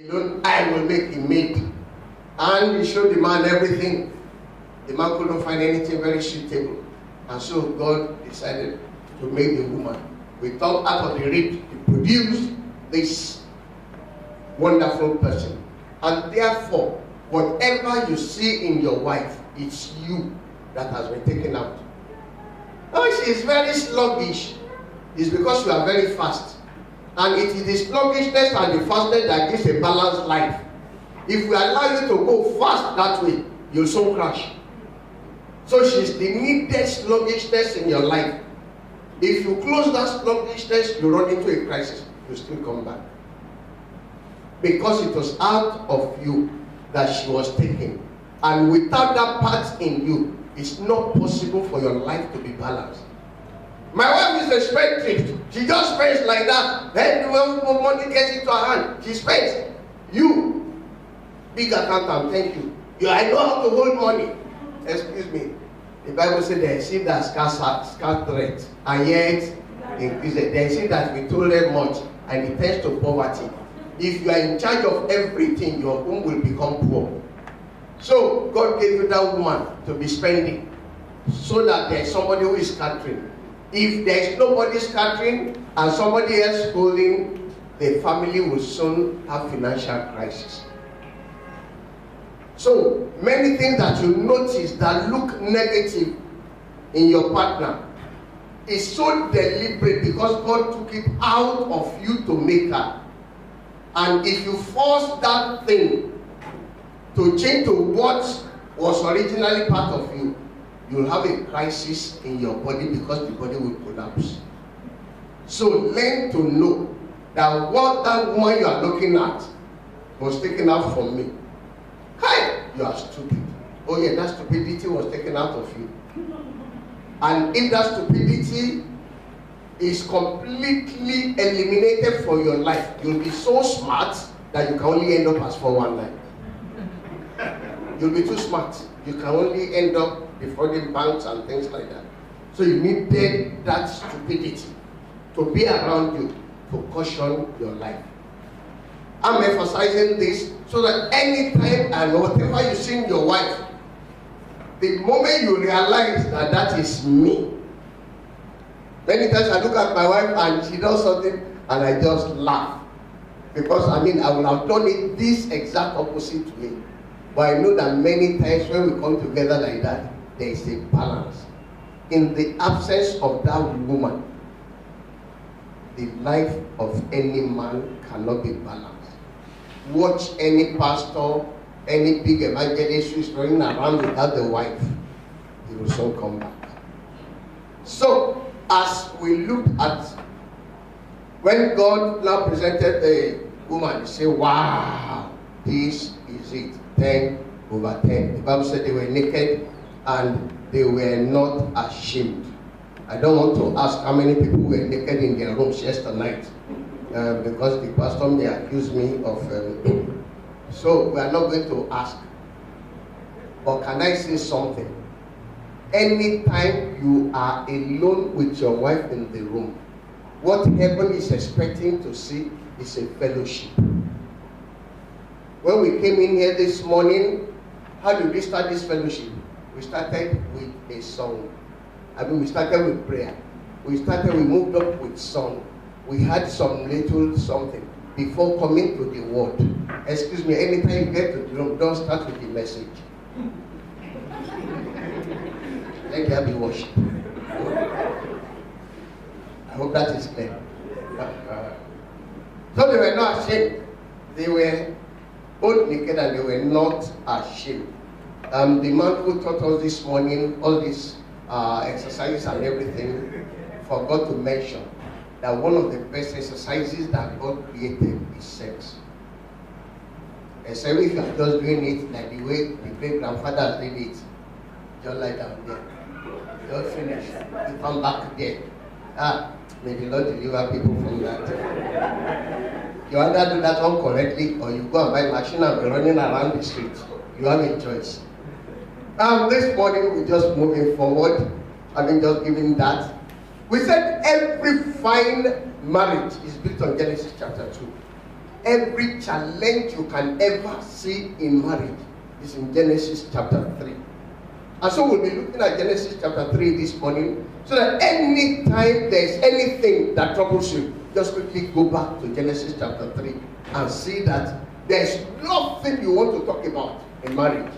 alone I will make him made. And he showed the man everything. The man couldn't find anything very suitable. And so God decided to make the woman. We thought out of the rib to produce this wonderful person. And therefore, whatever you see in your wife, it's you that has been taken out. Oh, she is very sluggish. It's because you are very fast. And it is the sluggishness and the fastness that gives a balanced life. If we allow you to go fast that way, you'll soon crash. So she's the needed sluggishness in your life. If you close that sluggishness, you run into a crisis. You still come back. Because it was out of you that she was taken. And without that part in you, it's not possible for your life to be balanced. My wife is a spendthrift. She just spends like that. Then when money gets into her hand, she spends. You, big accountant, thank you. I know how to hold money. Excuse me. The Bible said they see that scarce threat, and yet they see that we tolerate much, and it tends to poverty. If you are in charge of everything, your home will become poor. So God gave you that woman to be spending, so that there is somebody who is scattering. If there is nobody scattering and somebody else holding, the family will soon have financial crisis. So many things that you notice that look negative in your partner is so deliberate because God took it out of you to make her. And if you force that thing to change to what was originally part of you, you'll have a crisis in your body because the body will collapse. So learn to know that what that woman you are looking at was taken out from me. Hi, you are stupid. Oh yeah, that stupidity was taken out of you. And if that stupidity is completely eliminated from your life, you'll be so smart that you can only end up as 419. You'll be too smart. You can only end up defrauding banks and things like that. So you needed that stupidity to be around you to caution your life. I'm emphasizing this so that anytime and whatever you see in your wife, the moment you realize that that is me. Many times I look at my wife and she does something and I just laugh. Because I would have done it this exact opposite to me. But I know that many times when we come together like that, there is a balance. In the absence of that woman, the life of any man cannot be balanced. Watch any pastor, any big evangelist who is running around without the wife, he will soon come back. So, as we look at when God now presented the woman, he said, wow, this is it. 10/10. The Bible said they were naked and they were not ashamed. I don't want to ask how many people were naked in their rooms yesterday night because the pastor may accuse me of so we are not going to ask. But can I say something? Anytime you are alone with your wife in the room, what heaven is expecting to see is a fellowship. When we came in here this morning, how did we start this fellowship? We started with a song. We started with prayer. We moved up with song. We had some little something before coming to the word. Excuse me, anytime you get to the room, don't start with the message. Let there be worship. I hope that is clear. So they were not ashamed. They were both naked and they were not ashamed. The man who taught us this morning, all these exercises and everything, forgot to mention that one of the best exercises that God created is sex. Except if you are just doing it like the way the great grandfathers did it, just like down there. Just finish. You come back there. May the Lord deliver people from that. You either do that one correctly or you go and buy a machine and be running around the street. You have a choice. This morning we're just moving forward, having just given that. We said every fine marriage is built on Genesis chapter 2. every challenge you can ever see in marriage is in Genesis chapter 3. And so we'll be looking at Genesis chapter 3 this morning, so that anytime there's anything that troubles you, just quickly go back to Genesis chapter 3 and see that there's nothing you want to talk about in marriage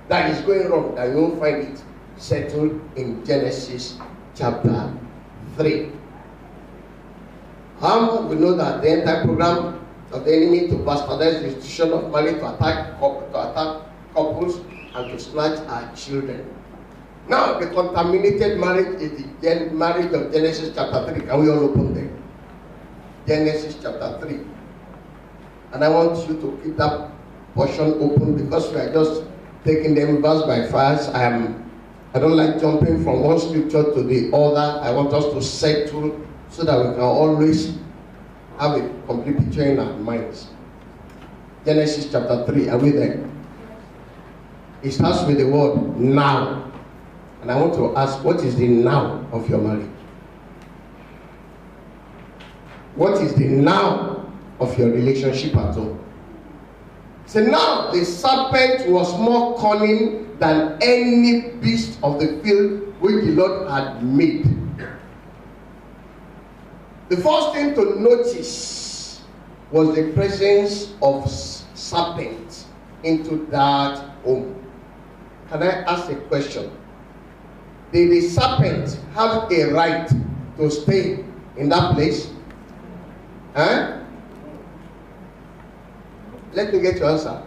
that is going wrong, that you won't find it settled in Genesis chapter 3. We know that the entire program of the enemy to bastardize the institution of marriage, to attack couples, and to snatch our children. Now, the contaminated marriage is the marriage of Genesis chapter 3. Can we all open there? Genesis chapter 3. And I want you to keep that portion open, because we are just taking them verse by verse. I don't like jumping from one scripture to the other. I want us to settle so that we can always have a complete picture in our minds. Genesis chapter 3, are we there? It starts with the word now. And I want to ask, what is the now of your marriage? What is the now of your relationship at home? So now the serpent was more cunning than any beast of the field which the Lord had made. The first thing to notice was the presence of serpent into that home. Can I ask a question? Did the serpent have a right to stay in that place? Huh? Let me get your answer.